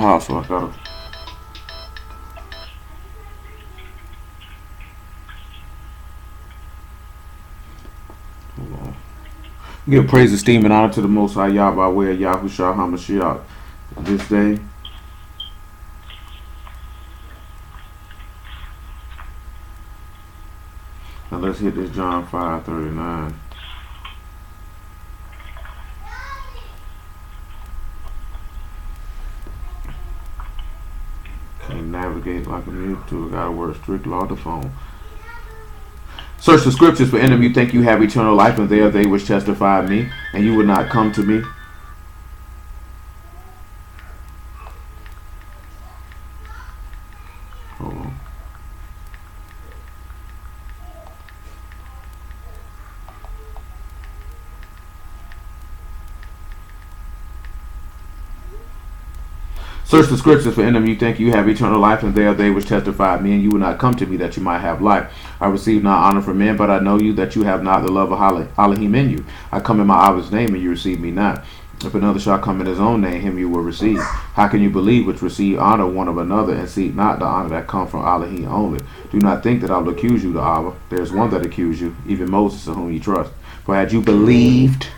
house, so I gotta. Hold on. Give praise, esteem, and honor to the Most High Yah by way of Yahushua HaMashiach this day. Now let's hit this John 5:39. Can't navigate like a mule to. Gotta work strict law the phone. Search the scriptures, for in them you think you have eternal life, and they are they which testify of me, and you would not come to me. Hold on. Search the scriptures, for in them you think you have eternal life, and they are they which testify of me, and you will not come to me that you might have life. I receive not honor from men, but I know you that you have not the love of Elohim in you. I come in my Abba's name, and you receive me not. If another shall come in his own name, him you will receive. How can you believe which receive honor one of another, and seek not the honor that come from Elohim only? Do not think that I will accuse you to Abba. There is one that accuse you, even Moses, in whom you trust. Had you believed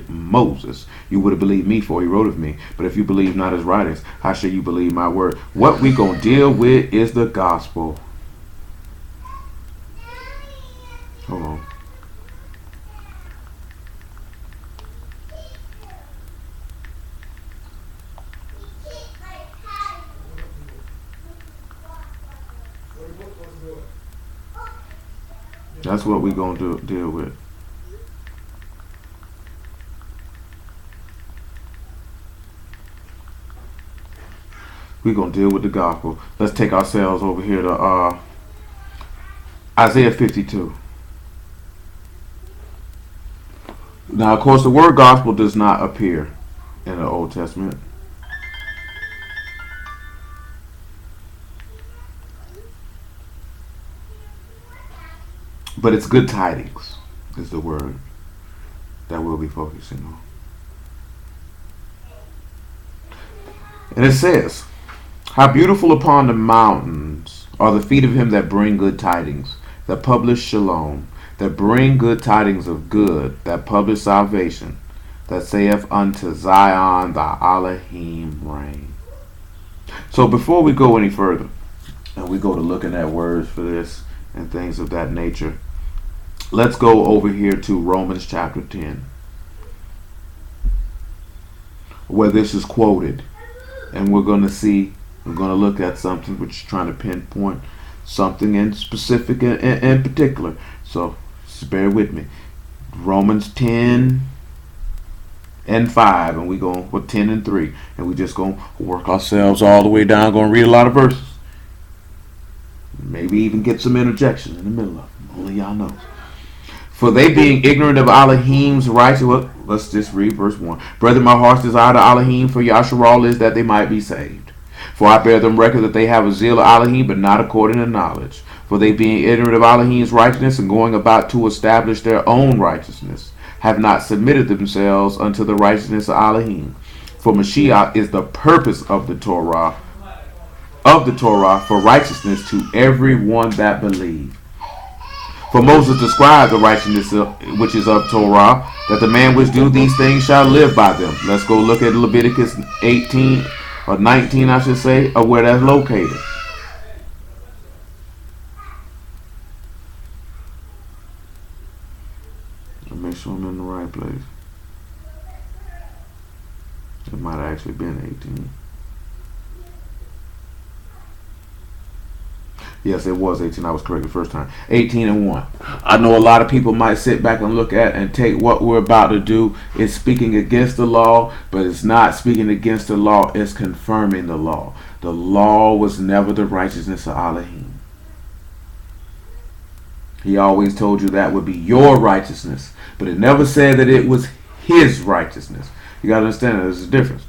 Moses, you would have believed me, for he wrote of me. But if you believe not his writings, how shall you believe my word? What we gonna deal with is the gospel. Hold on. That's what we gonna deal with. We're going to deal with the gospel. Let's take ourselves over here to Isaiah 52. Now, of course, the word gospel does not appear in the Old Testament. But it's good tidings is the word that we'll be focusing on. And it says, how beautiful upon the mountains are the feet of him that bring good tidings, that publish shalom, that bring good tidings of good, that publish salvation, that saith unto Zion, thy Elohim reign. So before we go any further, and we go to looking at words for this and things of that nature, let's go over here to Romans chapter 10, where this is quoted. And we're going to look at something which is trying to pinpoint something in specific and in particular. So just bear with me. Romans 10 and 5, and we go with 10 and 3, and we just going to work ourselves all the way down. Going to read a lot of verses, maybe even get some interjection in the middle of them. Only y'all knows. For they being ignorant of Elohim's righteous, well, let's just read verse 1. Brethren, my heart's desire to Elohim for Yasharal is that they might be saved. For I bear them record that they have a zeal of Elohim, but not according to knowledge. For they being ignorant of Elohim's righteousness, and going about to establish their own righteousness, have not submitted themselves unto the righteousness of Elohim. For Mashiach is the purpose of the Torah for righteousness to every one that believes. For Moses described the righteousness which is of Torah, that the man which do these things shall live by them. Let's go look at Leviticus 18 or 19, I should say, of where that's located. Make sure I'm in the right place. It might have actually been 18. Yes, it was 18. I was correct the first time. 18 and 1. I know a lot of people might sit back and look at and take what we're about to do is speaking against the law, but it's not speaking against the law. It's confirming the law. The law was never the righteousness of Elohim. He always told you that would be your righteousness, but it never said that it was his righteousness. You got to understand that there's a difference.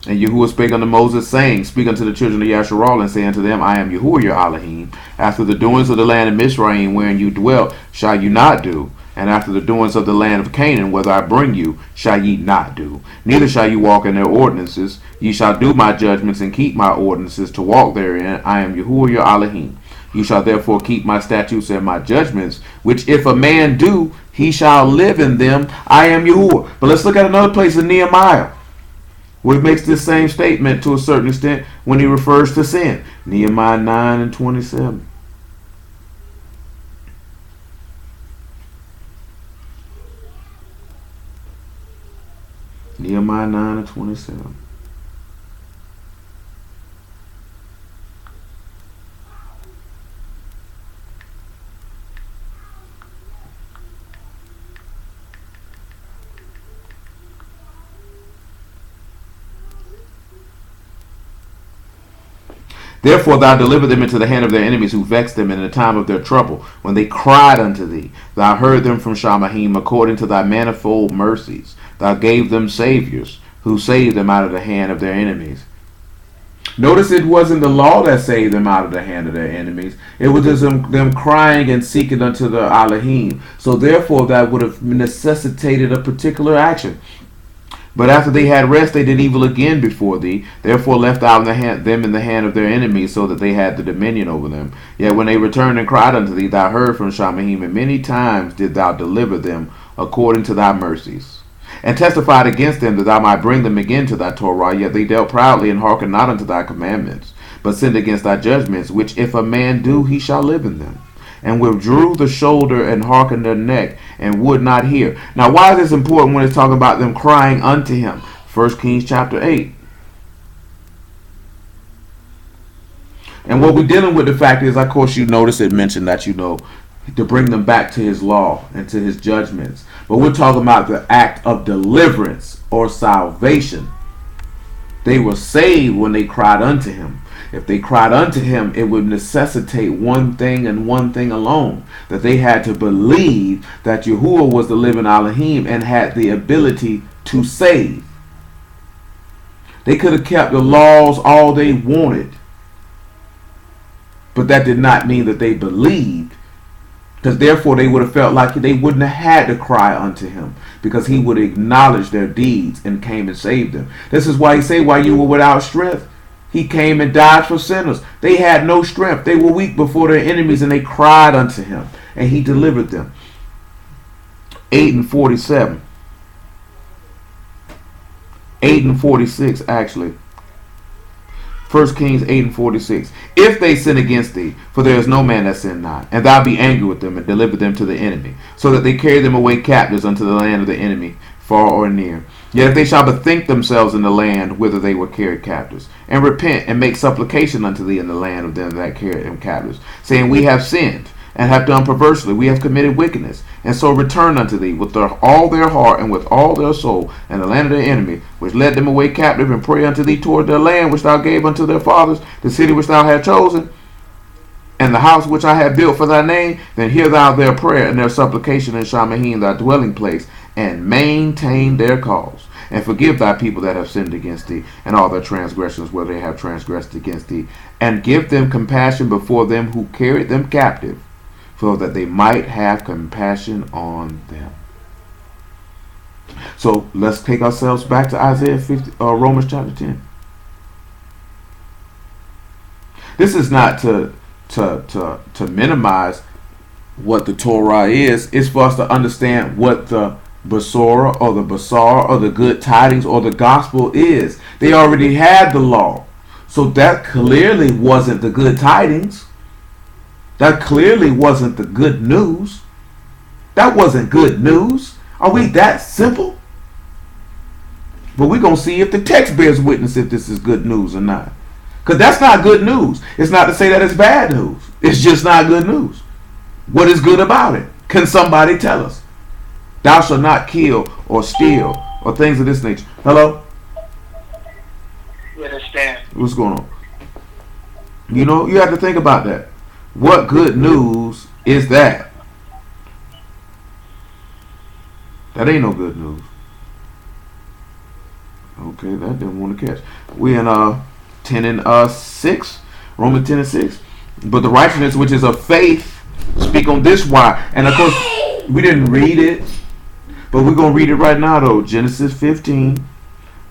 And Yahuwah spake unto Moses, saying, speak unto the children of Yasharal, and say unto them, I am Yahuwah your Elohim. After the doings of the land of Mizraim, wherein you dwelt, shall you not do, And after the doings of the land of Canaan, whither I bring you, shall ye not do. Neither shall you walk in their ordinances. Ye shall do my judgments and keep my ordinances to walk therein. I am Yahuwah your Elohim. You shall therefore keep my statutes and my judgments, which if a man do, he shall live in them. I am Yahuwah. But let's look at another place in Nehemiah, where he makes this same statement to a certain extent when he refers to sin. Nehemiah 9 and 27. Nehemiah 9 and 27. Therefore thou deliver them into the hand of their enemies who vexed them in the time of their trouble, when they cried unto thee. Thou heard them from Shamahim according to thy manifold mercies. Thou gave them saviors, who saved them out of the hand of their enemies. Notice it wasn't the law that saved them out of the hand of their enemies. It was just them crying and seeking unto the Elohim. So therefore that would have necessitated a particular action. But after they had rest, they did evil again before thee. Therefore left thou them in the hand of their enemies, so that they had the dominion over them. Yet when they returned and cried unto thee, thou heard from Shamahim, and many times did thou deliver them according to thy mercies. And testified against them that thou might bring them again to thy Torah. Yet they dealt proudly and hearkened not unto thy commandments, but sinned against thy judgments, which if a man do, he shall live in them. And withdrew the shoulder and hearkened their neck, and would not hear. Now, why is this important when it's talking about them crying unto him? 1 Kings chapter 8. And what we're dealing with, the fact is, of course, you notice it mentioned that, to bring them back to his law and to his judgments. But we're talking about the act of deliverance or salvation. They were saved when they cried unto him. If they cried unto him, it would necessitate one thing and one thing alone, that they had to believe that Yahuwah was the living Elohim and had the ability to save. They could have kept the laws all they wanted, but that did not mean that they believed, because therefore they would have felt like they wouldn't have had to cry unto him, because he would acknowledge their deeds and came and saved them. This is why he say, while you were without strength, he came and died for sinners. They had no strength. They were weak before their enemies, and they cried unto him, and he delivered them. 8 and 47. 8 and 46, actually. 1 Kings 8 and 46. If they sin against thee, for there is no man that sin not, and thou be angry with them, and deliver them to the enemy, so that they carry them away captives unto the land of the enemy, far or near. Yet if they shall bethink themselves in the land whither they were carried captives, and repent and make supplication unto thee in the land of them that carried them captives, saying, we have sinned, and have done perversely, we have committed wickedness, and so return unto thee with all their heart and with all their soul, and the land of their enemy, which led them away captive, and pray unto thee toward their land which thou gave unto their fathers, the city which thou hast chosen, and the house which I have built for thy name, then hear thou their prayer and their supplication in Shamahim, thy dwelling place, and maintain their cause, and forgive thy people that have sinned against thee, and all their transgressions where they have transgressed against thee, and give them compassion before them who carried them captive, so that they might have compassion on them. So let's take ourselves back to Romans chapter 10. This is not to minimize what the Torah is. It's for us to understand what the basar or the good tidings or the gospel is. They already had the law, so that clearly wasn't the good tidings. That clearly wasn't the good news. That wasn't good news. Are we that simple? But we're going to see if the text bears witness if this is good news or not. Because that's not good news. It's not to say that it's bad news. It's just not good news. What is good about it? Can somebody tell us? Thou shalt not kill or steal or things of this nature. Hello? You understand? What's going on? You have to think about that. What good news is that? That ain't no good news. Okay, that didn't want to catch. We in 10 and 6, Romans 10 and 6. But the righteousness which is of faith, speak on this why. And of course, We didn't read it, but we're going to read it right now, though. Genesis 15.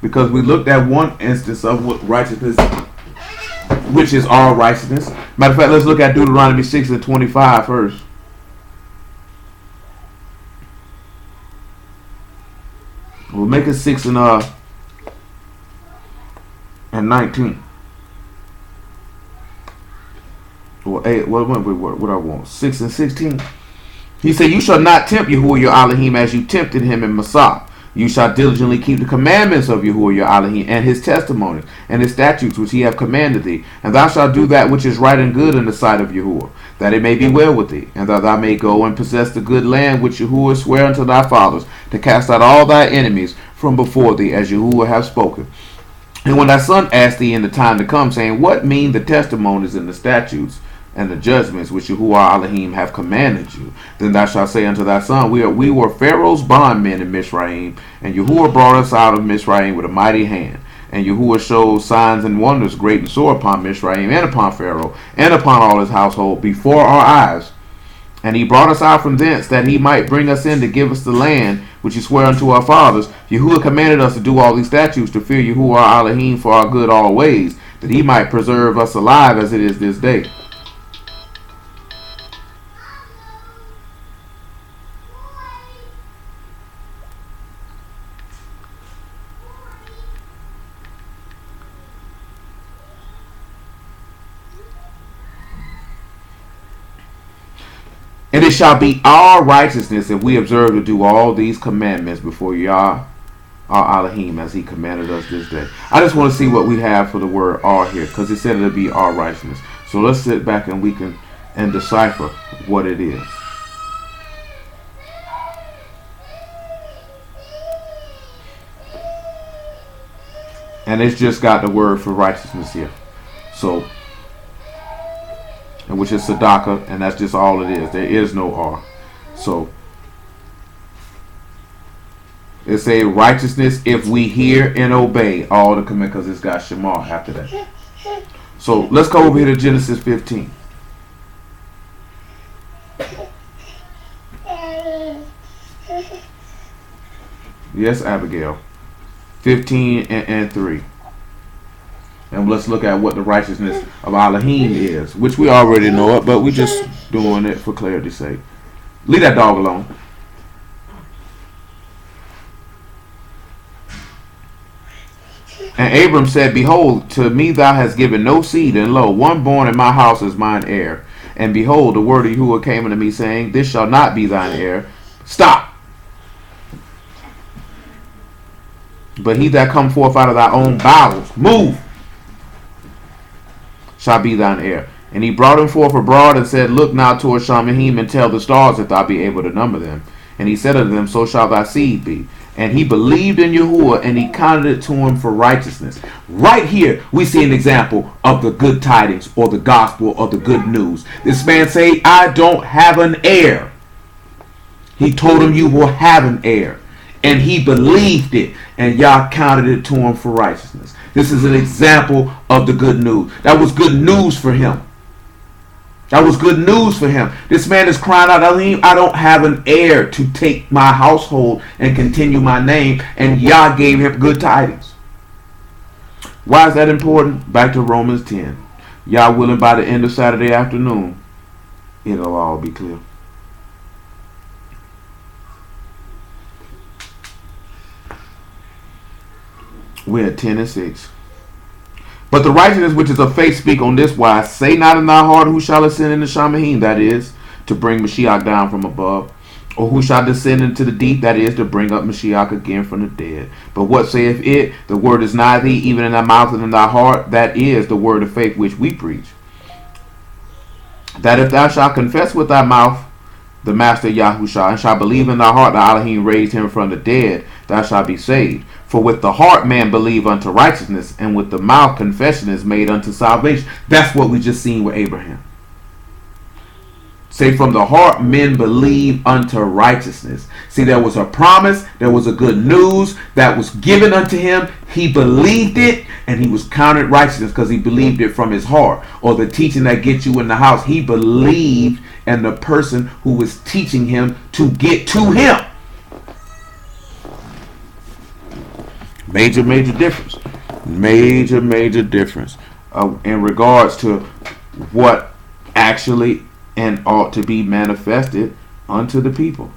Because we looked at one instance of what righteousness, which is all righteousness. Matter of fact, let's look at Deuteronomy 6 and 25 first. We'll make it 6 and 19. Or 8, what I want? 6 and 16. He said, you shall not tempt Yahuwah your Elohim as you tempted him in Massah. You shall diligently keep the commandments of Yahuwah your Elohim, and his testimonies, and his statutes which he hath commanded thee. And thou shalt do that which is right and good in the sight of Yahuwah, that it may be well with thee, and that thou may go and possess the good land which Yahuwah sware unto thy fathers, to cast out all thy enemies from before thee, as Yahuwah hath spoken. And when thy son asked thee in the time to come, saying, what mean the testimonies and the statutes and the judgments which Yahuwah Elohim have commanded you? Then thou shalt say unto thy son, we were Pharaoh's bondmen in Mizraim, and Yahuwah brought us out of Mizraim with a mighty hand. And Yahuwah showed signs and wonders great and sore upon Mizraim, and upon Pharaoh, and upon all his household, before our eyes. And he brought us out from thence, that he might bring us in to give us the land which he sware unto our fathers. Yahuwah commanded us to do all these statutes, to fear Yahuwah Elohim for our good always, that he might preserve us alive as it is this day. And it shall be our righteousness if we observe to do all these commandments before Yah, our Elohim, as he commanded us this day. I just want to see what we have for the word "our" here, because it said it'll be our righteousness. So let's sit back and we can decipher what it is. And it's just got the word for righteousness here. So, and which is Sadaka, and that's just all it is. There is no R. So it's a righteousness if we hear and obey all the commandments, because it's got Shema after that. So let's go over here to Genesis 15. Yes, Abigail. 15 and 3. And let's look at what the righteousness of Elohim is, which we already know it, but we just doing it for clarity's sake. Leave that dog alone. And Abram said, behold, to me thou hast given no seed, and lo, one born in my house is mine heir. And behold, the word of Yahuwah came unto me, saying, this shall not be thine heir. Stop. But he that come forth out of thy own bowels, move, shall be thine heir. And he brought him forth abroad, and said, look now toward Shamahim, and tell the stars, if thou be able to number them. And he said unto them, so shall thy seed be. And he believed in Yahuwah, and he counted it to him for righteousness. Right here, we see an example of the good tidings, or the gospel, or the good news. This man say, I don't have an heir. He told him, you will have an heir. And he believed it, and Yah counted it to him for righteousness. This is an example of the good news. That was good news for him. That was good news for him. This man is crying out, I don't have an heir to take my household and continue my name. And Yah gave him good tidings. Why is that important? Back to Romans 10. Yah willing, by the end of Saturday afternoon, it'll all be clear. We're at 10 and 6. But the righteousness which is of faith speak on this wise, say not in thy heart, who shall ascend into Shamahim, that is, to bring Mashiach down from above, or who shall descend into the deep, that is, to bring up Mashiach again from the dead. But what saith it? The word is nigh thee, even in thy mouth and in thy heart, that is the word of faith which we preach. That if thou shalt confess with thy mouth the Master Yahushua, and shalt believe in thy heart that Elohim raised him from the dead, thou shalt be saved. For with the heart man believe unto righteousness, and with the mouth confession is made unto salvation. That's what we just seen with Abraham. Say, from the heart men believe unto righteousness. See, there was a promise, there was a good news that was given unto him. He believed it, and he was counted righteousness because he believed it from his heart. Or the teaching that gets you in the house, he believed in the person who was teaching him to get to him. Major difference. Major difference in regards to what actually and ought to be manifested unto the people.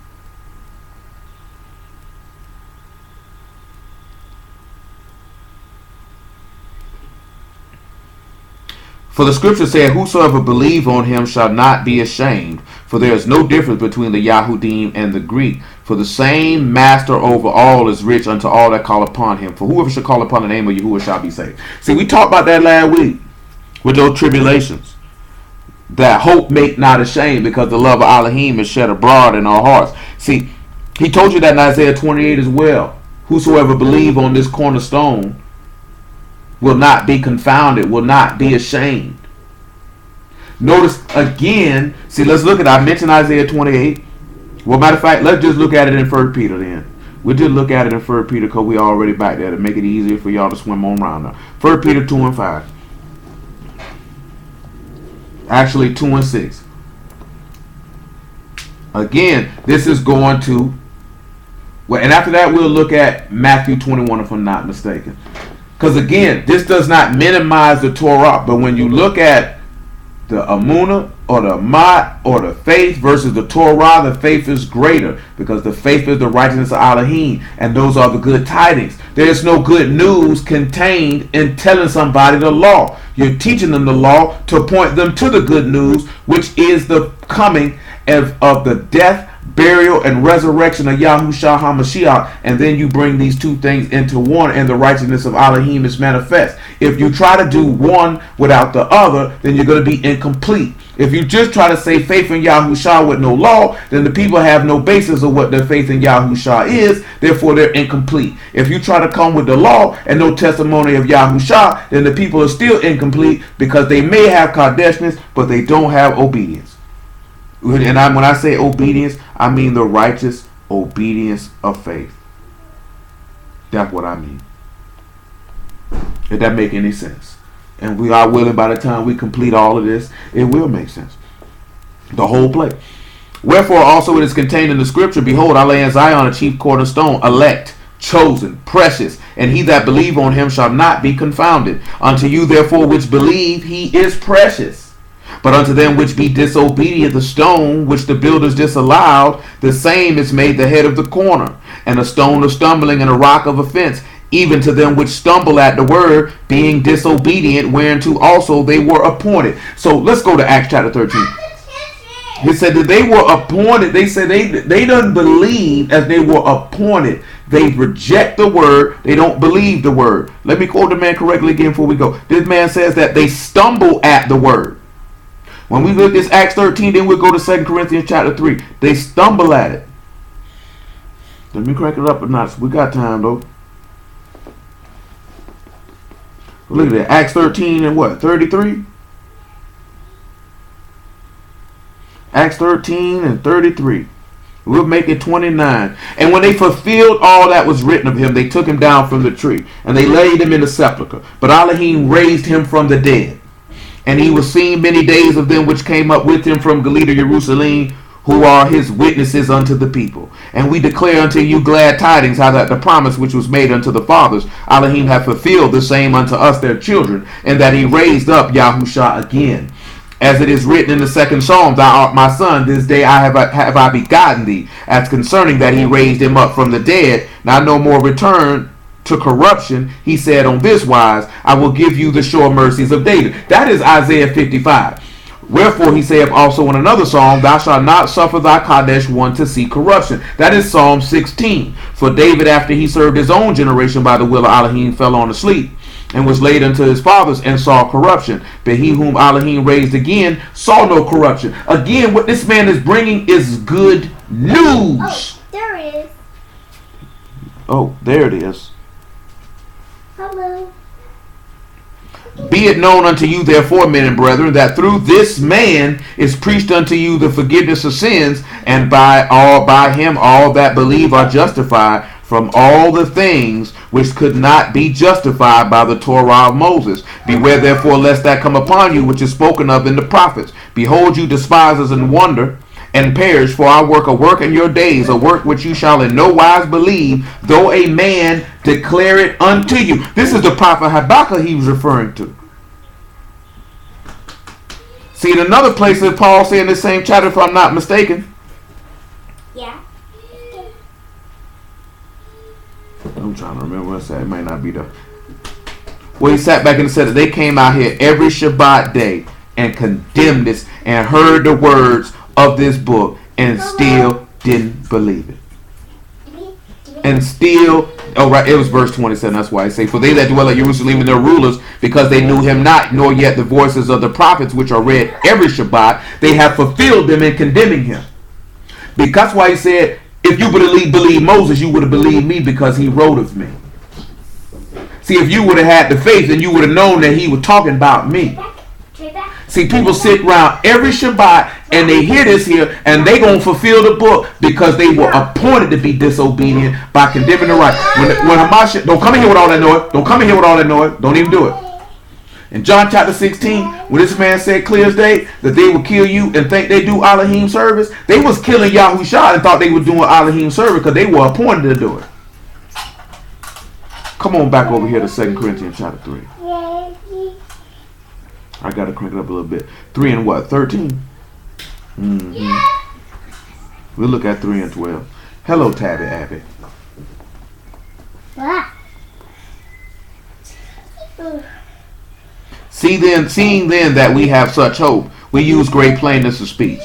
For the scripture said, whosoever believe on him shall not be ashamed. For there is no difference between the Yahudim and the Greek. For the same master over all is rich unto all that call upon him. For whoever shall call upon the name of Yahuwah shall be saved. See, we talked about that last week with those tribulations. That hope make not ashamed, because the love of Elohim is shed abroad in our hearts. See, he told you that in Isaiah 28 as well. Whosoever believe on this cornerstone will not be confounded, will not be ashamed. Notice again, see, let's look at, I mentioned Isaiah 28. Well, matter of fact, let's just look at it in 1 Peter then. We'll just look at it in 1 Peter because we already back there to make it easier for y'all to swim on around now. 1 Peter 2 and 5. Actually 2 and 6. Again, this is going to, well, and after that we'll look at Matthew 21 if I'm not mistaken. Because again, this does not minimize the Torah, but when you look at the Amunah or the Mat or the faith versus the Torah, the faith is greater, because the faith is the righteousness of Elohim, and those are the good tidings. There is no good news contained in telling somebody the law. You're teaching them the law to point them to the good news, which is the coming of the death, burial, and resurrection of Yahushua HaMashiach, and then you bring these two things into one, and the righteousness of Elohim is manifest. If you try to do one without the other, then you're going to be incomplete. If you just try to say faith in Yahushua with no law, then the people have no basis of what their faith in Yahushua is, therefore they're incomplete. If you try to come with the law and no testimony of Yahushua, then the people are still incomplete, because they may have Kadeshness, but they don't have obedience. And when I say obedience, I mean the righteous obedience of faith. That's what I mean. If that make any sense. And we are willing, by the time we complete all of this, it will make sense. The whole play. Wherefore also it is contained in the scripture, behold, I lay in Zion a chief cornerstone, elect, chosen, precious, and he that believe on him shall not be confounded. Unto you therefore which believe, he is precious. But unto them which be disobedient, the stone which the builders disallowed, the same is made the head of the corner, and a stone of stumbling and a rock of offense, even to them which stumble at the word, being disobedient, whereunto also they were appointed. So let's go to Acts chapter 13. He said that they were appointed. They said they don't believe as they were appointed. They reject the word. They don't believe the word. Let me quote the man correctly again before we go. This man says that they stumble at the word. When we look at this Acts 13, then we'll go to 2 Corinthians chapter 3. They stumble at it. Let me crank it up a notch. We got time though. Look at that. Acts 13 and what? 33? Acts 13 and 33. We'll make it 29. And when they fulfilled all that was written of him, they took him down from the tree, and they laid him in the sepulchre. But Elohim raised him from the dead. And he was seen many days of them which came up with him from Galilee to Jerusalem, who are his witnesses unto the people. And we declare unto you glad tidings, how that the promise which was made unto the fathers, Elohim hath fulfilled the same unto us their children, and that he raised up Yahushua again. As it is written in the second Psalm, thou art my son, this day have I begotten thee. As concerning that he raised him up from the dead, now no more return to corruption, he said on this wise, I will give you the sure mercies of David. That is Isaiah 55. Wherefore he saith also in another psalm, thou shalt not suffer thy Kadesh one to see corruption. That is Psalm 16. For David, after he served his own generation by the will of Elohim, fell on asleep, and was laid unto his fathers, and saw corruption. But he whom Elohim raised again saw no corruption. Again, what this man is bringing is good news. Oh, there it is. Oh, there it is. Hello. Be it known unto you, therefore, men and brethren, that through this man is preached unto you the forgiveness of sins, and by him all that believe are justified from all the things which could not be justified by the Torah of Moses. Beware therefore lest that come upon you which is spoken of in the prophets. Behold, you despisers, and wonder and perish, for I work a work in your days, a work which you shall in no wise believe, though a man declare it unto you. This is the prophet Habakkuk he was referring to. See, in another place that Paul said in the same chapter, if I'm not mistaken. Yeah. I'm trying to remember what I said. It might not be the. Well, he sat back and said that they came out here every Shabbat day and condemned this and heard the words of this book and still didn't believe it. And still, oh right, it was verse 27. That's why I say, for they that dwell at Jerusalem and their rulers, because they knew him not, nor yet the voices of the prophets which are read every Shabbat, they have fulfilled them in condemning him. Because that's why he said, if you would have believed Moses, you would have believed me because he wrote of me. See, if you would have had the faith, then you would have known that he was talking about me. See, people sit around every Shabbat and they hear this here and they going to fulfill the book because they were appointed to be disobedient by condemning the right. When Hamashiach, don't come in here with all that noise. Don't come in here with all that noise. Don't even do it. In John chapter 16, when this man said clear as day that they would kill you and think they do Elohim service, they was killing Yahushua and thought they were doing Elohim service because they were appointed to do it. Come on back over here to 2 Corinthians chapter 3. I got to crank it up a little bit. 3 and what? 13? We'll look at 3 and 12. Hello, Tabby Abby. Seeing then that we have such hope, we use great plainness of speech.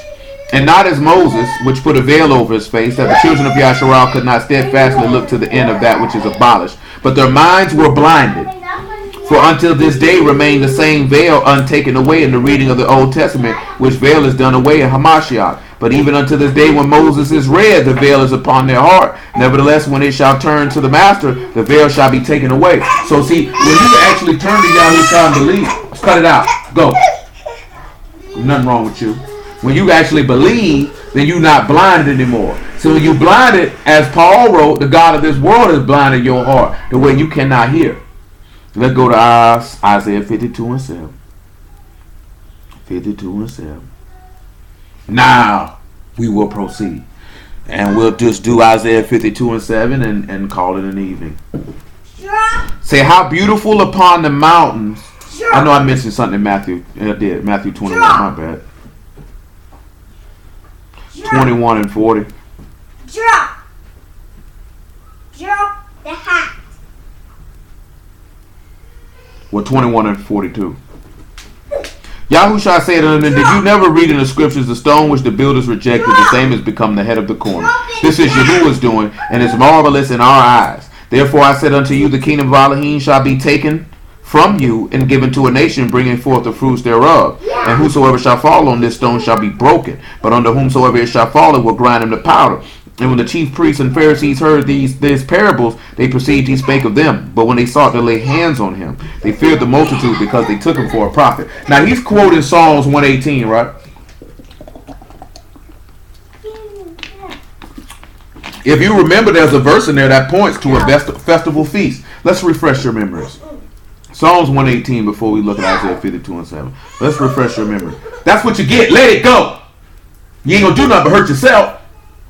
And not as Moses, which put a veil over his face, that the children of Yasharal could not steadfastly look to the end of that which is abolished. But their minds were blinded. For until this day remain the same veil untaken away in the reading of the Old Testament, which veil is done away in Hamashiach. But even unto this day when Moses is read, the veil is upon their heart. Nevertheless, when it shall turn to the master, the veil shall be taken away. So see, when you actually turn to Yahushua and believe, let's cut it out. Go. Nothing wrong with you. When you actually believe, then you're not blinded anymore. So when you blinded, as Paul wrote, the God of this world has blinded your heart the way you cannot hear. Let's go to Isaiah 52 and 7. 52 and 7. Now we will proceed. And we'll just do Isaiah 52 and 7 and call it an evening. Say, how beautiful upon the mountains. I know I mentioned something in Matthew. I did. Matthew 21. My bad. 21 and 40. Drop the hat. Well, 21 and 42. Yahushua said unto them, did you never read in the scriptures, the stone which the builders rejected, the same has become the head of the corner. This is Yahuwah's doing, and is marvelous in our eyes. Therefore I said unto you, the kingdom of Elohim shall be taken from you and given to a nation, bringing forth the fruits thereof. And whosoever shall fall on this stone shall be broken, but unto whomsoever it shall fall, it will grind him to powder. And when the chief priests and Pharisees heard these parables, they perceived he spake of them. But when they sought to lay hands on him, they feared the multitude because they took him for a prophet. Now he's quoting Psalms 118, right? If you remember, there's a verse in there that points to a festival feast. Let's refresh your memories. Psalms 118 before we look at Isaiah 52 and 7. Let's refresh your memory. That's what you get. Let it go. You ain't going to do nothing but hurt yourself.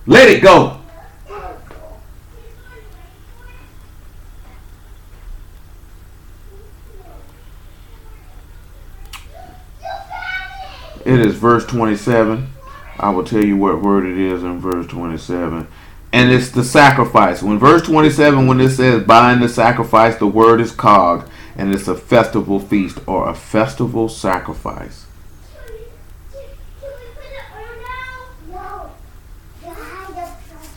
Let it go. It is verse 27. I will tell you what word it is in verse 27. And it's the sacrifice. When verse 27, when it says bind the sacrifice, the word is kog. And it's a festival feast or a festival sacrifice.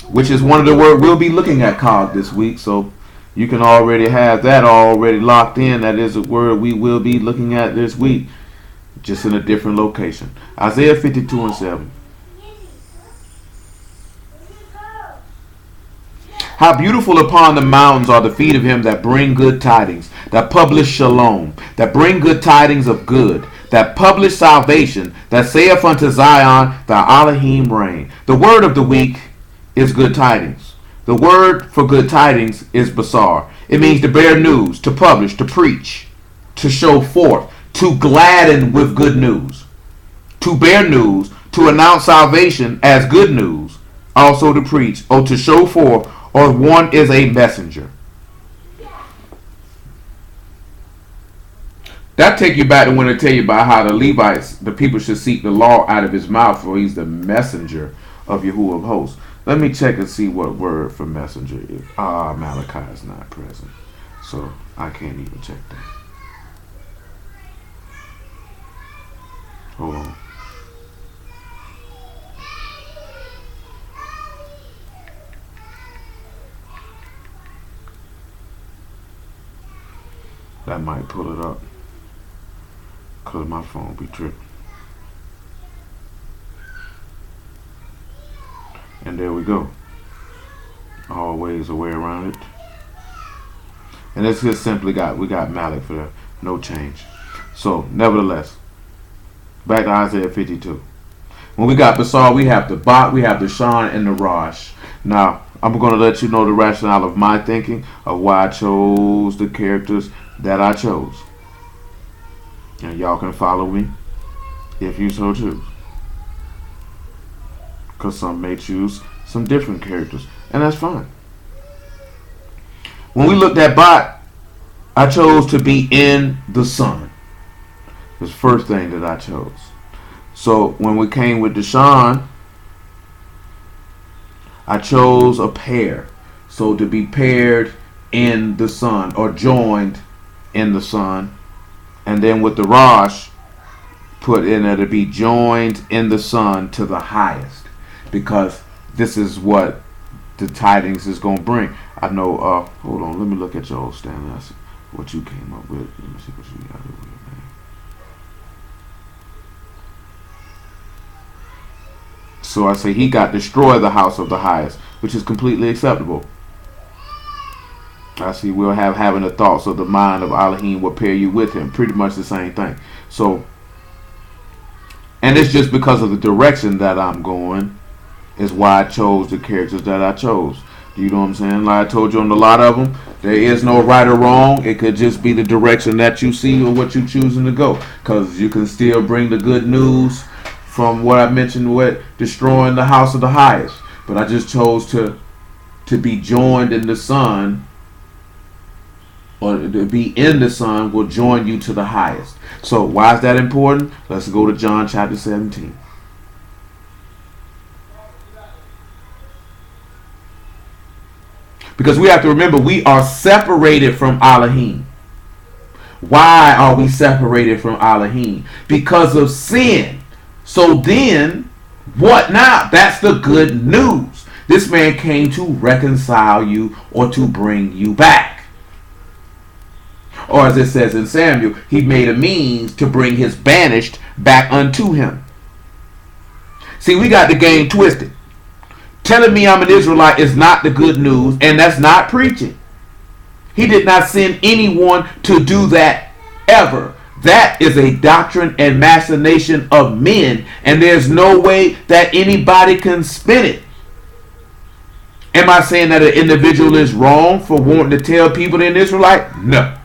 Which is one of the words we'll be looking at kog this week. So you can already have that already locked in. That is a word we will be looking at this week. Just in a different location. Isaiah 52 and 7. How beautiful upon the mountains are the feet of him that bring good tidings, that publish shalom, that bring good tidings of good, that publish salvation, that saith unto Zion, thy Elohim reign. The word of the week is good tidings. The word for good tidings is basar. It means to bear news, to publish, to preach, to show forth, to gladden with good news, to bear news, to announce salvation as good news, also to preach, or to show forth, or one is a messenger. That take you back to when I tell you about how the Levites, the people should seek the law out of his mouth, for he's the messenger of Yahuwah of hosts. Let me check and see what word for messenger is. Malachi is not present, so I can't even check that. Hold on. That might pull it up, because my phone be tripping. And there we go. Always a way around it. And it's just simply we got Malik for that. No change. So, nevertheless, back to Isaiah 52. When we got Basar, we have the Bot, we have the Shan, and the Rosh. Now, I'm going to let you know the rationale of my thinking of why I chose the characters that I chose. And y'all can follow me if you so choose. Because some may choose some different characters, and that's fine. When we looked at Bot, I chose to be in the sun. That's the first thing that I chose. So when we came with Deshaun, I chose a pair. So to be paired in the sun, or joined in the sun. And then with the Rosh, put in there to be joined in the sun to the highest. Because this is what the tidings is going to bring. I know, hold on, let me look at your old Stanley. I see what you came up with. Let me see what you got over here, man. So I say he got destroy the house of the highest, which is completely acceptable. I see we'll have having the thoughts of the mind of Elohim will pair you with him. Pretty much the same thing. So, and it's just because of the direction that I'm going is why I chose the characters that I chose. You know what I'm saying? Like I told you on a lot of them, there is no right or wrong. It could just be the direction that you see or what you're choosing to go. Because you can still bring the good news from what I mentioned with destroying the house of the highest. But I just chose to be joined in the sun, or to be in the sun will join you to the highest. So why is that important? Let's go to John chapter 17. Because we have to remember we are separated from Elohim. Why are we separated from Elohim? Because of sin. So then, what now? That's the good news. This man came to reconcile you or to bring you back. Or as it says in Samuel, he made a means to bring his banished back unto him. See, we got the game twisted. Telling me I'm an Israelite is not the good news, and that's not preaching. He did not send anyone to do that ever. That is a doctrine and machination of men, and there's no way that anybody can spin it. Am I saying that an individual is wrong for wanting to tell people they're an Israelite? No.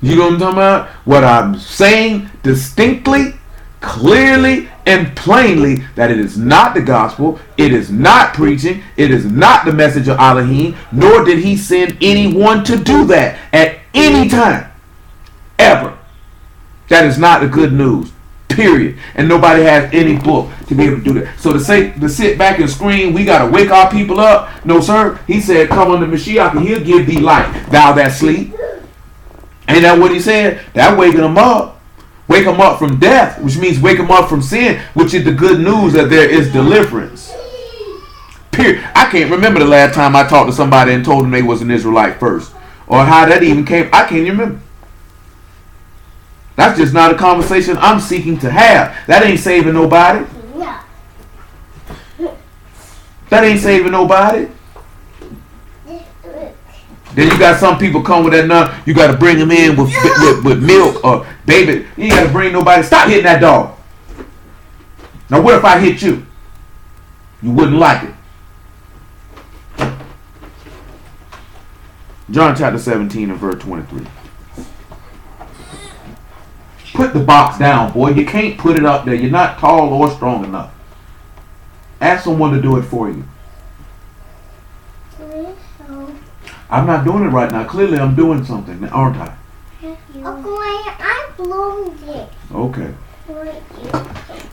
You know what I'm talking about? What I'm saying distinctly, clearly, and plainly that it is not the gospel, it is not preaching, it is not the message of Elohim, nor did he send anyone to do that at any time, ever. That is not the good news, period. And nobody has any book to be able to do that. So to sit back and scream, we got to wake our people up. No, sir. He said, come unto Mashiach and he'll give thee light, thou that sleep. Ain't that what he said? That waking them up. Wake them up from death, which means wake them up from sin, which is the good news that there is deliverance. Period. I can't remember the last time I talked to somebody and told them they was an Israelite first. Or how that even came. I can't remember. That's just not a conversation I'm seeking to have. That ain't saving nobody. That ain't saving nobody. Then you got some people come with that nut. You got to bring them in with milk or baby. You ain't got to bring nobody. Stop hitting that dog. Now what if I hit you? You wouldn't like it. John chapter 17 and verse 23. Put the box down, boy. You can't put it up there. You're not tall or strong enough. Ask someone to do it for you. I'm not doing it right now. Clearly I'm doing something, aren't I? Okay, I blown it. Okay.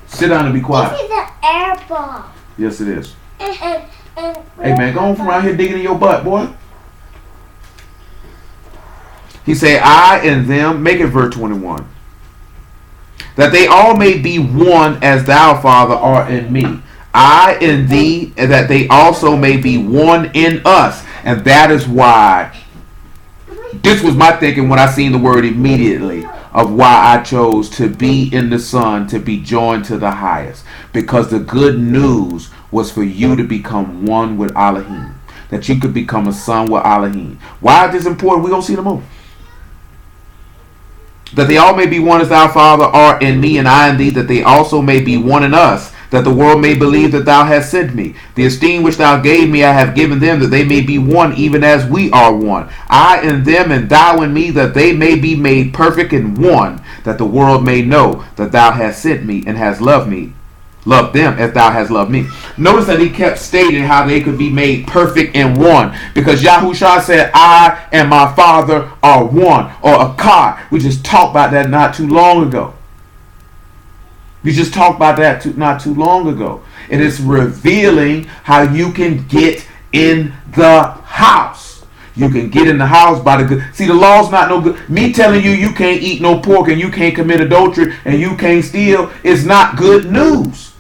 Sit down and be quiet. This is an air ball. Yes, it is. And Hey, man, go on from around here digging in your butt, boy. He said, I and them, make it verse 21. That they all may be one as thou, Father, art in me. I in thee, and that they also may be one in us. And that is why, this was my thinking when I seen the word immediately, of why I chose to be in the Son, to be joined to the highest. Because the good news was for you to become one with Elohim. That you could become a son with Elohim. Why is this important? We're going to see in a moment. That they all may be one as thou, Father, art in me, and I in thee, that they also may be one in us, that the world may believe that thou hast sent me. The esteem which thou gave me I have given them, that they may be one, even as we are one. I in them, and thou in me, that they may be made perfect in one, that the world may know that thou hast sent me, and hast loved them as thou hast loved me. Notice that he kept stating how they could be made perfect in one. Because Yahushua said, I and my Father are one. Or Akkad. We just talked about that not too long ago. We just talked about that not too long ago. It is revealing how you can get in the house. You can get in the house by the good. See, the law's not no good. Me telling you can't eat no pork and you can't commit adultery and you can't steal is not good news.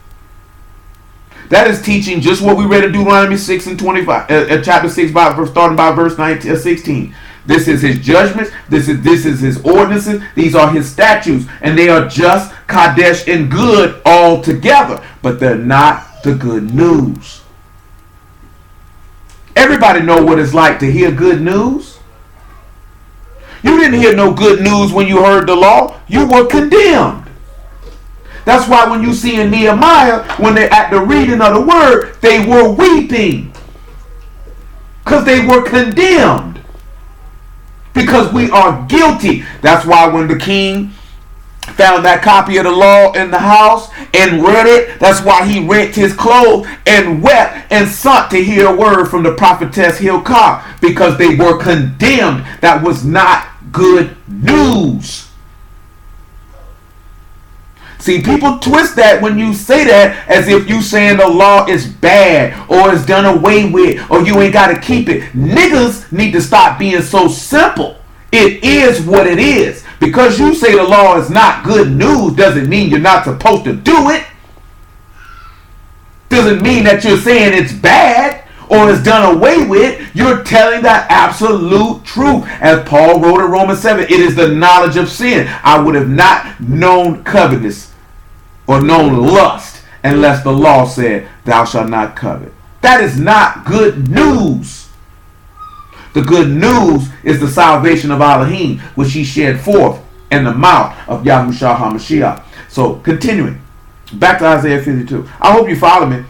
That is teaching just what we read in Deuteronomy 6 and 25, chapter 6, starting by verse 16. This is his judgments. This is his ordinances. These are his statutes, and they are just, Kadesh, and good all together. But they're not the good news. Everybody know what it's like to hear good news. You didn't hear no good news when you heard the law. You were condemned. That's why when you see in Nehemiah, when they're at the reading of the word, they were weeping. Because they were condemned. Because we are guilty. That's why when the king found that copy of the law in the house and read it, that's why he rent his clothes and wept and sought to hear a word from the prophetess Hilkiah. Because they were condemned. That was not good news. See, people twist that when you say that as if you saying the law is bad or is done away with or you ain't got to keep it. Niggas need to stop being so simple. It is what it is. Because you say the law is not good news doesn't mean you're not supposed to do it. Doesn't mean that you're saying it's bad or it's done away with. You're telling the absolute truth. As Paul wrote in Romans 7, it is the knowledge of sin. I would have not known covetousness or known lust unless the law said thou shalt not covet. That is not good news. The good news is the salvation of Elohim, which he shed forth in the mouth of Yahushua HaMashiach. So continuing back to Isaiah 52. I hope you follow me.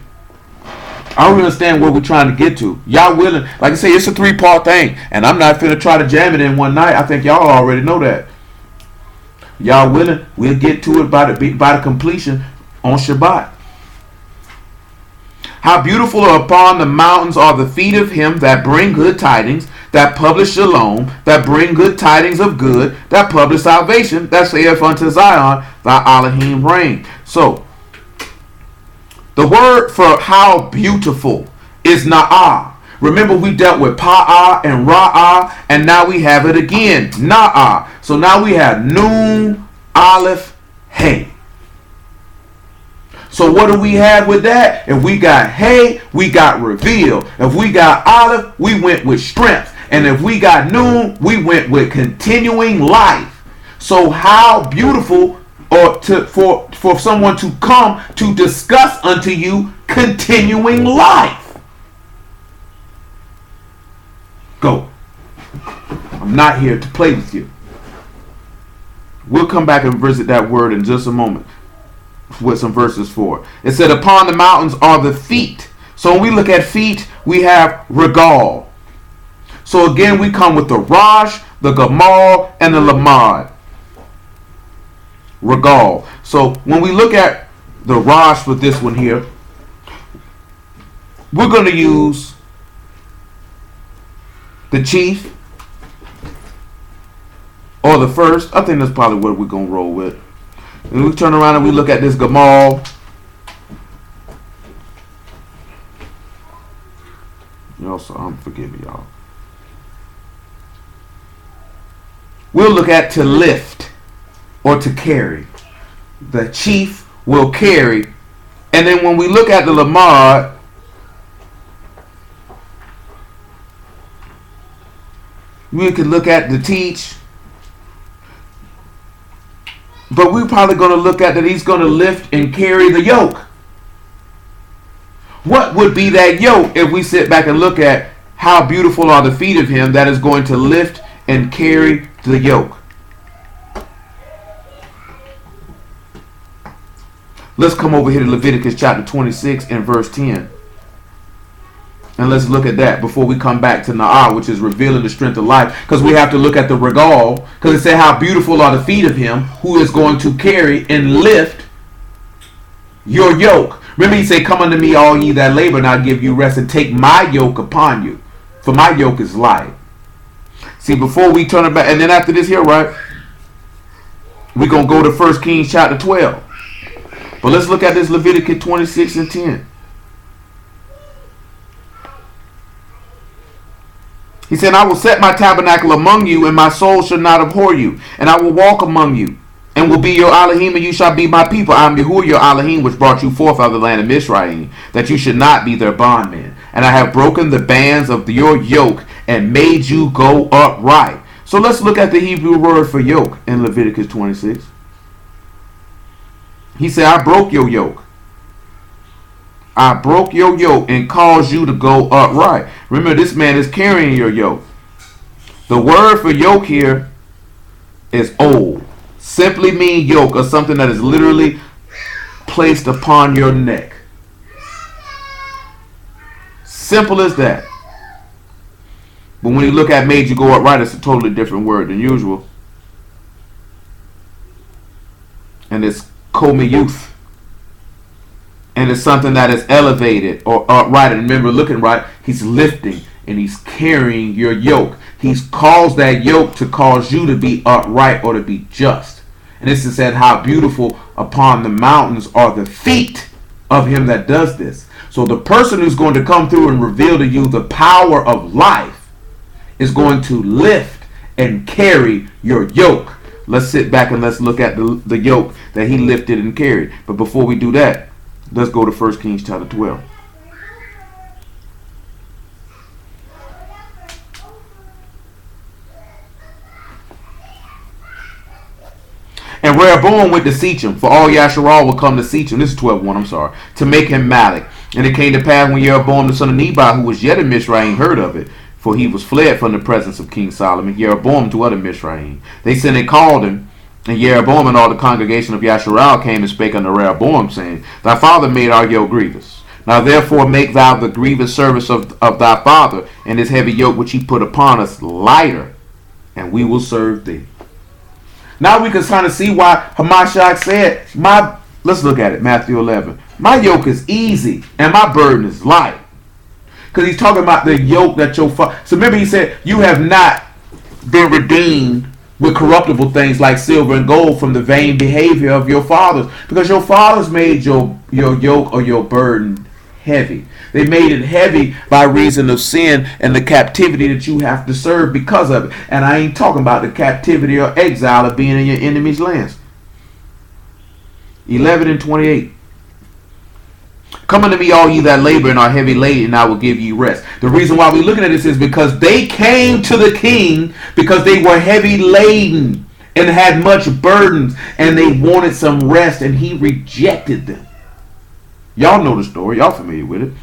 I don't understand where we're trying to get to. Y'all willing? Like I say, it's a 3-part thing, and I'm not finna try to jam it in one night. I think y'all already know that. Y'all willing? We'll get to it by the completion on Shabbat. How beautiful are upon the mountains are the feet of him that bring good tidings, that publish shalom, that bring good tidings of good, that publish salvation, that saith unto Zion, thy Elohim reign. So, the word for how beautiful is na'ah. Remember, we dealt with pa'ah and ra'ah, and now we have it again, na'ah. So now we have nun, aleph, hey. So what do we have with that? If we got hey, we got reveal. If we got aleph, we went with strength. And if we got nun, we went with continuing life. So how beautiful for someone to come to discuss unto you continuing life. Go. I'm not here to play with you. We'll come back and visit that word in just a moment with some verses for it. It said, upon the mountains are the feet. So when we look at feet, we have regal. So again, we come with the Raj, the Gamal, and the Lamad. Regal. So when we look at the Raj for this one here, we're going to use the chief or the first. I think that's probably what we're going to roll with. And we turn around and we look at this Gamal. Forgive me, y'all. We'll look at to lift or to carry. The chief will carry. And then when we look at the Lamad, we could look at the teach. But we're probably going to look at that he's going to lift and carry the yoke. What would be that yoke if we sit back and look at how beautiful are the feet of him that is going to lift and carry the yoke? Let's come over here to Leviticus chapter 26 and verse 10. And let's look at that before we come back to Na'ah, which is revealing the strength of life. Because we have to look at the regal. Because it said how beautiful are the feet of him who is going to carry and lift your yoke. Remember he said, come unto me all ye that labor and I'll give you rest, and take my yoke upon you. For my yoke is light. See, before we turn it back, and then after this here, right, we're going to go to 1 Kings chapter 12. But let's look at this Leviticus 26 and 10. He said, I will set my tabernacle among you, and my soul shall not abhor you. And I will walk among you, and will be your Elohim, and you shall be my people. I am Yahuwah your Elohim, which brought you forth out of the land of Mizraim, that you should not be their bondmen. And I have broken the bands of your yoke, and made you go upright. So let's look at the Hebrew word for yoke in Leviticus 26. He said, I broke your yoke. I broke your yoke and caused you to go upright. Remember, this man is carrying your yoke. The word for yoke here is old. Simply mean yoke, or something that is literally placed upon your neck. Simple as that. But when you look at made you go upright, it's a totally different word than usual. And it's komiyuth. And it's something that is elevated or upright. And remember, looking right, he's lifting and he's carrying your yoke. He's caused that yoke to cause you to be upright or to be just. And this is said, how beautiful upon the mountains are the feet of him that does this. So the person who's going to come through and reveal to you the power of life is going to lift and carry your yoke. Let's sit back and let's look at the yoke that he lifted and carried. But before we do that, let's go to 1 Kings chapter 12. And Rehoboam went to Sechem, for all Yasharal will come to Sechem. This is 12:1, I'm sorry. To make him Malik. And it came to pass when Jeroboam the son of Nebat, who was yet in Mizraim, heard of it, for he was fled from the presence of King Solomon, Jeroboam dwelt in Mizraim. They sent and called him, and Jeroboam and all the congregation of Yasharal came and spake unto Rehoboam, saying, Thy father made our yoke grievous. Now therefore make thou the grievous service of thy father, and his heavy yoke which he put upon us lighter, and we will serve thee. Now we can kind of see why Hamashiach said, let's look at it, Matthew 11. My yoke is easy, and my burden is light. Because he's talking about the yoke that your father... So remember he said, you have not been redeemed with corruptible things like silver and gold from the vain behavior of your fathers, because your fathers made your yoke or your burden heavy. They made it heavy by reason of sin and the captivity that you have to serve because of it. And I ain't talking about the captivity or exile of being in your enemy's lands. 11 and 28. Come unto me, all ye that labor and are heavy laden, and I will give you rest. The reason why we're looking at this is because they came to the king because they were heavy laden and had much burdens, and they wanted some rest, and he rejected them. Y'all know the story. Y'all familiar with it.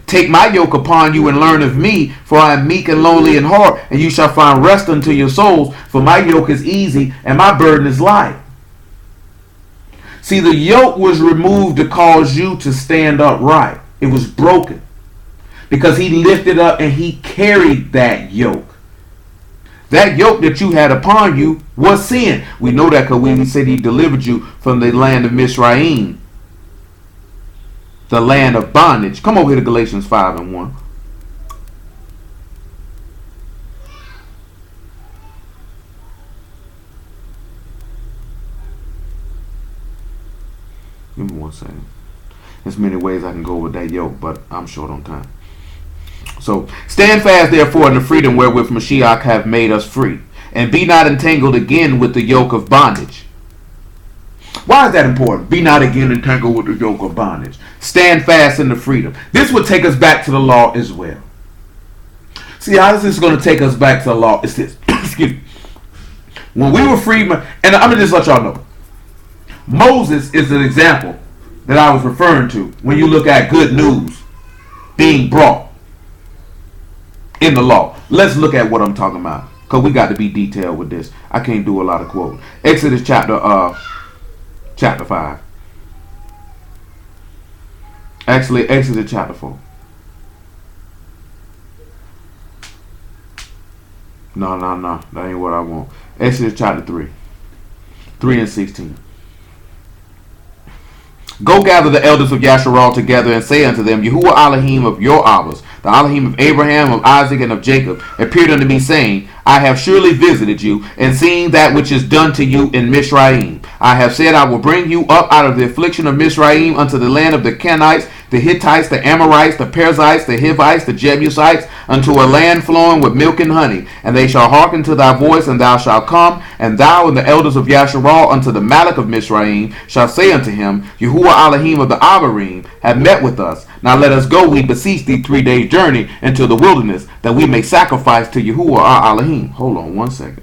Take my yoke upon you and learn of me, for I am meek and lowly in heart, and you shall find rest unto your souls. For my yoke is easy and my burden is light. See, the yoke was removed to cause you to stand upright. It was broken because he lifted up and he carried that yoke. That yoke that you had upon you was sin. We know that because when he said he delivered you from the land of Mizraim, the land of bondage. Come over here to Galatians 5 and 1. Give me one second. There's many ways I can go with that yoke, but I'm short on time. So, stand fast therefore in the freedom wherewith Mashiach hath made us free, and be not entangled again with the yoke of bondage. Why is that important? Be not again entangled with the yoke of bondage. Stand fast in the freedom. This would take us back to the law as well. See how this is going to take us back to the law? It's this. Excuse me. When we were freedmen, and I'm going to just let y'all know, Moses is an example that I was referring to when you look at good news being brought in the law. Let's look at what I'm talking about, because we got to be detailed with this. I can't do a lot of quoting. Exodus chapter 5. Actually, Exodus chapter 4. No. That ain't what I want. Exodus chapter 3. 3 and 16. Go gather the elders of Yasharal together and say unto them, Yahuwah Elohim of your Abbas, the Elohim of Abraham, of Isaac, and of Jacob, appeared unto me, saying, I have surely visited you, and seen that which is done to you in Mizraim. I have said, I will bring you up out of the affliction of Mizraim unto the land of the Kenites, the Hittites, the Amorites, the Perizzites, the Hivites, the Jebusites, unto a land flowing with milk and honey. And they shall hearken to thy voice, and thou shalt come, and thou and the elders of Yasharal unto the Malach of Mizraim shall say unto him, Yahuwah Elohim of the Abarim have met with us. Now let us go, we beseech thee, 3 days' journey into the wilderness, that we may sacrifice to Yahuwah our Elohim. Hold on one second.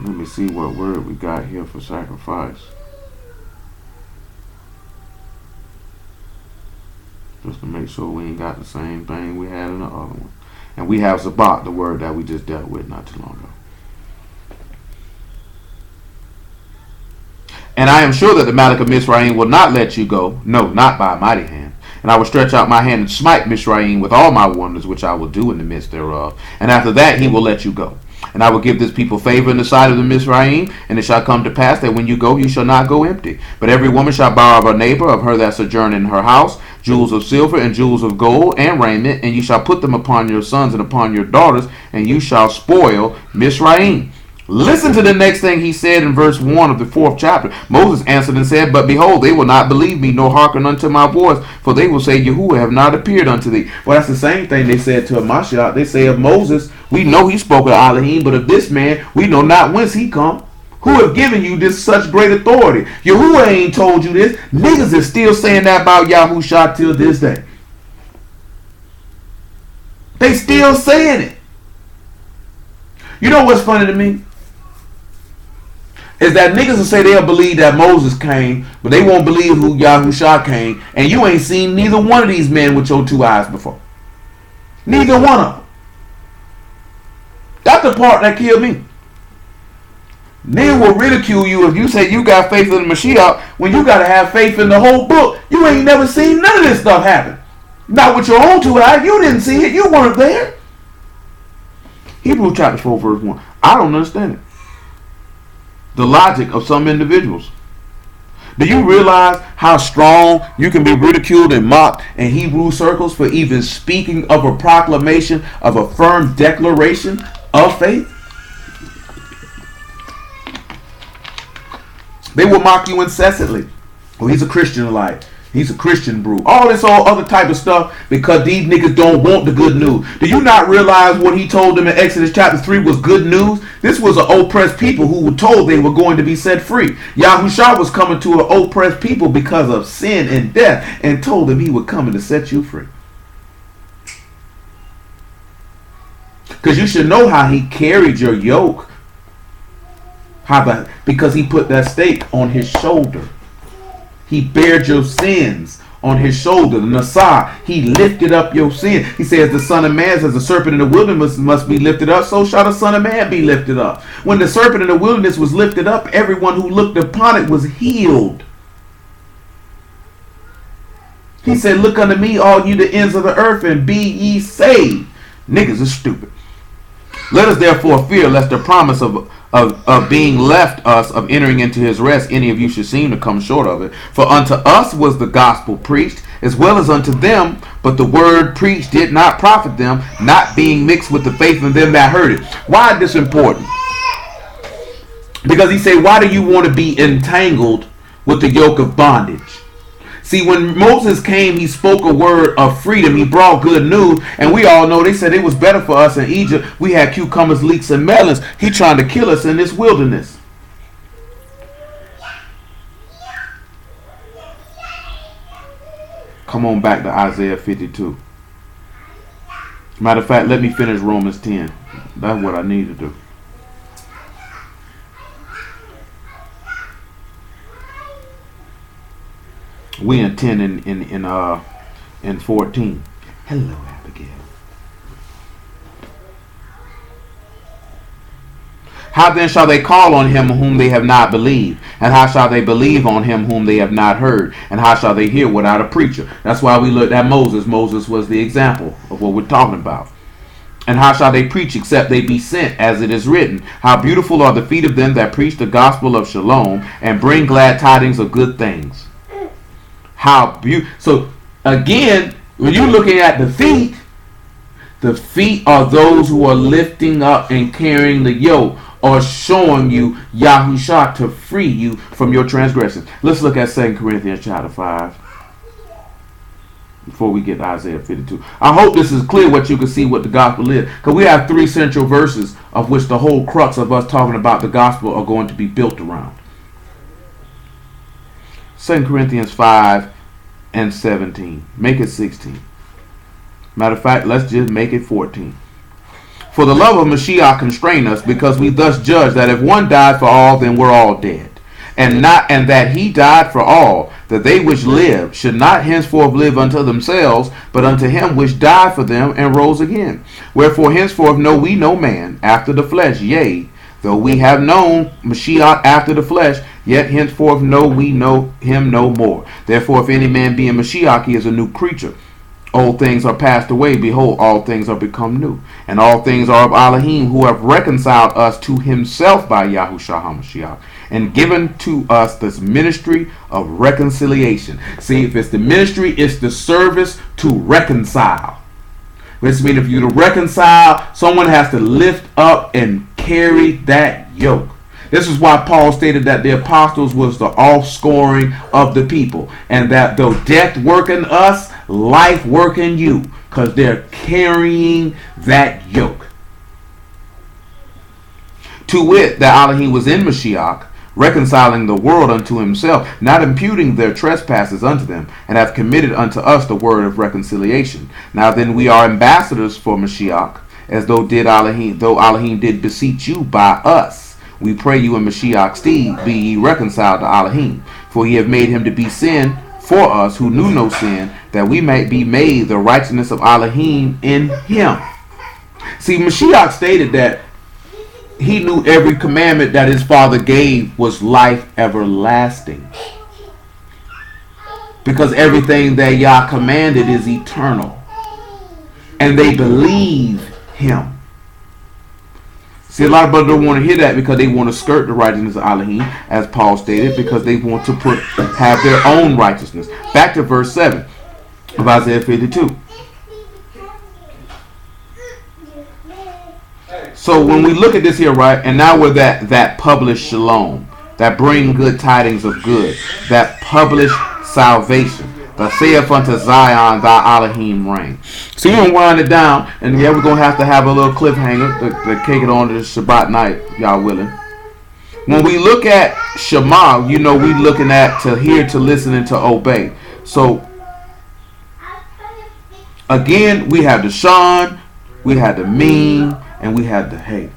Let me see what word we got here for sacrifice. Just to make sure we ain't got the same thing we had in the other one. And we have Zabat, the word that we just dealt with not too long ago. And I am sure that the Malach of Mizraim will not let you go, no, not by a mighty hand. And I will stretch out my hand and smite Mizraim with all my wonders, which I will do in the midst thereof. And after that he will let you go. And I will give this people favor in the sight of the Mizraim, and it shall come to pass that when you go, you shall not go empty. But every woman shall borrow of her neighbor, of her that sojourn in her house, jewels of silver and jewels of gold and raiment, and you shall put them upon your sons and upon your daughters, and you shall spoil Mizraim. Listen to the next thing he said in verse 1 of the 4th chapter. Moses answered and said, But behold, they will not believe me, nor hearken unto my voice, for they will say, Yahuwah have not appeared unto thee. Well, that's the same thing they said to Mashiach. They say of Moses, we know he spoke of Elohim, but of this man, we know not whence he come. Who have given you this such great authority? Yahuwah ain't told you this. Niggas is still saying that about Yahushua till this day. They still saying it. You know what's funny to me? Is that niggas will say they'll believe that Moses came, but they won't believe who Yahushua came, and you ain't seen neither one of these men with your 2 eyes before. Neither one of them. That's the part that killed me. Niggas will ridicule you if you say you got faith in the Mashiach when you got to have faith in the whole book. You ain't never seen none of this stuff happen. Not with your own 2 eyes. You didn't see it. You weren't there. Hebrews chapter 4 verse 1. I don't understand it. The logic of some individuals. Do you realize how strong you can be ridiculed and mocked in Hebrew circles for even speaking of a proclamation of a firm declaration of faith? They will mock you incessantly. Oh, he's a Christian light. He's a Christian brew. All this other type of stuff because these niggas don't want the good news. Do you not realize what he told them in Exodus chapter 3 was good news? This was an oppressed people who were told they were going to be set free. Yahushua was coming to an oppressed people because of sin and death and told them he would come to set you free. Because you should know how he carried your yoke. Because he put that stake on his shoulder. He bared your sins on his shoulder. The Nasar, he lifted up your sin. He says the Son of Man, as the serpent in the wilderness must be lifted up, so shall the Son of Man be lifted up. When the serpent in the wilderness was lifted up, everyone who looked upon it was healed. He said, look unto me, all you the ends of the earth, and be ye saved. Niggas is stupid. Let us therefore fear, lest the promise of being left us, of entering into his rest, any of you should seem to come short of it. For unto us was the gospel preached, as well as unto them, but the word preached did not profit them, not being mixed with the faith of them that heard it. Why is this important? Because he said, why do you want to be entangled with the yoke of bondage? See, when Moses came, he spoke a word of freedom. He brought good news. And we all know they said it was better for us in Egypt. We had cucumbers, leeks, and melons. He trying to kill us in this wilderness. Come on back to Isaiah 52. Matter of fact, let me finish Romans 10. That's what I need to do. We in 10 in 14. Hello, Abigail. How then shall they call on him whom they have not believed? And how shall they believe on him whom they have not heard? And how shall they hear without a preacher? That's why we looked at Moses. Moses was the example of what we're talking about. And how shall they preach except they be sent, as it is written? How beautiful are the feet of them that preach the gospel of shalom and bring glad tidings of good things. How beautiful. So again, when you're looking at the feet are those who are lifting up and carrying the yoke, or showing you Yahusha to free you from your transgressions. Let's look at 2 Corinthians chapter 5 before we get to Isaiah 52. I hope this is clear what you can see what the gospel is, because we have 3 central verses of which the whole crux of us talking about the gospel are going to be built around. 2 Corinthians 5 and 17. Make it 16. Matter of fact, let's just make it 14. For the love of Mashiach constrain us, because we thus judge that if one died for all, then we're all dead. And that he died for all, that they which live should not henceforth live unto themselves, but unto him which died for them and rose again. Wherefore henceforth know we no man after the flesh, yea, though we have known Mashiach after the flesh, yet henceforth know we know him no more. Therefore if any man be in Mashiach, he is a new creature. Old things are passed away, behold, all things are become new. And all things are of Elohim, who have reconciled us to himself by Yahushua HaMashiach, and given to us this ministry of reconciliation. See, if it's the ministry, it's the service to reconcile. Which means if you to reconcile, someone has to lift up and carry that yoke. This is why Paul stated that the apostles was the offscoring of the people, and that though death work in us, life work in you, because they're carrying that yoke. To wit, that Elohim was in Mashiach, reconciling the world unto himself, not imputing their trespasses unto them, and hath committed unto us the word of reconciliation. Now then we are ambassadors for Mashiach, as though Elohim did beseech you by us. We pray you in Mashiach's stead, be ye reconciled to Elohim. For ye have made him to be sin for us who knew no sin, that we might be made the righteousness of Elohim in him. See, Mashiach stated that he knew every commandment that his Father gave was life everlasting. Because everything that Yah commanded is eternal. And they believe him. See, a lot of brothers don't want to hear that because they want to skirt the righteousness of Elohim, as Paul stated, because they want to have their own righteousness. Back to verse 7 of Isaiah 52. So when we look at this here, right, and now we're that published shalom, that bring good tidings of good, that published salvation, that saith unto Zion, thy Elohim reign. So we're going to wind it down, and yeah, we're going to have a little cliffhanger to kick it on to the Shabbat night, y'all willing. When we look at Shema, you know we're looking at to hear, to listen, and to obey. So again, we have the Shan, we had the Meme, and we had the Hey.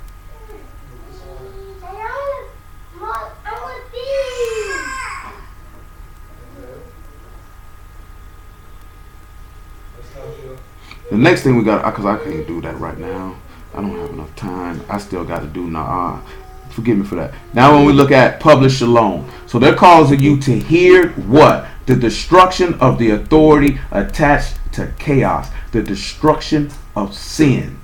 next thing we got, because I can't do that right now. I don't have enough time. I still got to do Na'ah. Forgive me for that. Now when we look at publish shalom. So they're causing you to hear what? The destruction of the authority attached to chaos. The destruction of sin.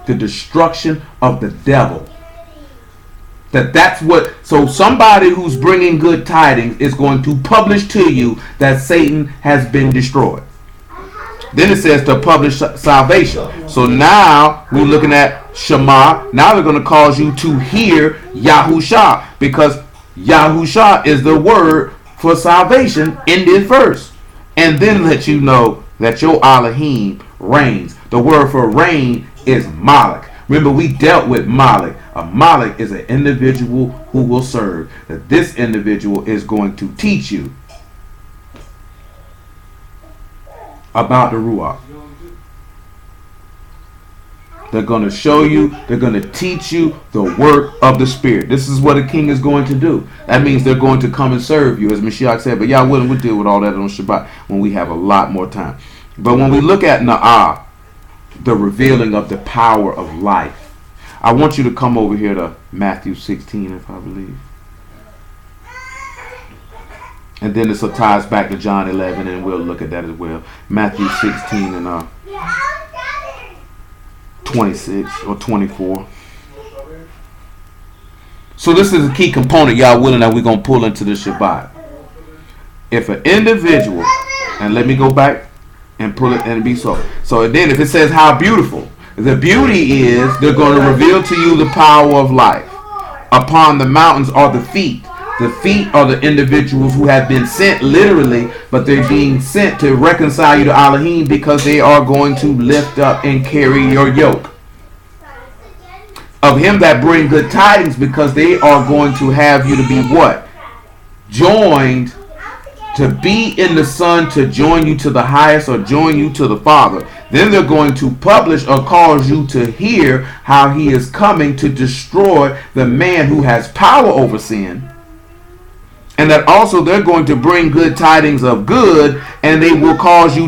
The destruction of the devil. That's what, so somebody who's bringing good tidings is going to publish to you that Satan has been destroyed. Then it says to publish salvation. So now we're looking at Shema. Now they're going to cause you to hear Yahusha, because Yahusha is the word for salvation in this verse. And then let you know that your Elohim reigns. The word for reign is Malak. Remember, we dealt with Malak. A Malak is an individual who will serve. That this individual is going to teach you about the Ruach. They're going to show you, they're going to teach you the work of the Spirit. This is what a king is going to do. That means they're going to come and serve you, as Mashiach said. But y'all willing, we'll deal with all that on Shabbat when we have a lot more time. But when we look at Na'ah, the revealing of the power of life, I want you to come over here to Matthew 16, if I believe. And then this ties back to John 11, and we'll look at that as well. Matthew 16 and 26 or 24. So this is a key component, y'all willing, that we're going to pull into the Shabbat. If an individual, and let me go back and pull it and be so. So then if it says how beautiful, the beauty is they're going to reveal to you the power of life. Upon the mountains are the feet. The feet are the individuals who have been sent literally, but they're being sent to reconcile you to Elohim, because they are going to lift up and carry your yoke. Of him that bring good tidings, because they are going to have you to be what? Joined, to be in the Son, to join you to the highest or join you to the Father. Then they're going to publish or cause you to hear how he is coming to destroy the man who has power over sin. And that also they're going to bring good tidings of good, and they will cause you